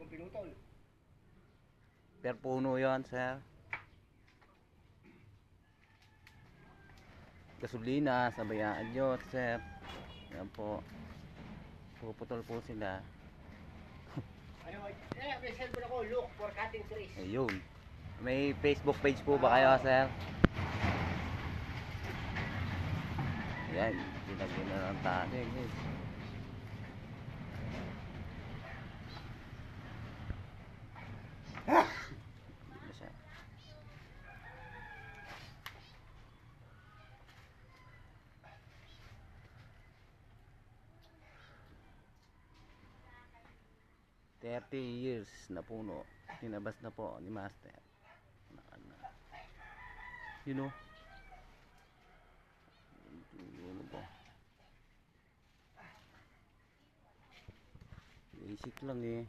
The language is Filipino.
kong pinutol. Per puno yon, sir. Gasolina, sabayaan nyo, sir. Yan po. Puputol po sila. Ano, may cellphone ako, look for cutting trees. Ayun. May Facebook page po ba kayo, sir? Ayan, dinagyan na ng tali, guys. Hindi na siya. "30 years na puno, tinabas na po ni Master." You know? Ano ba? Basic lang eh.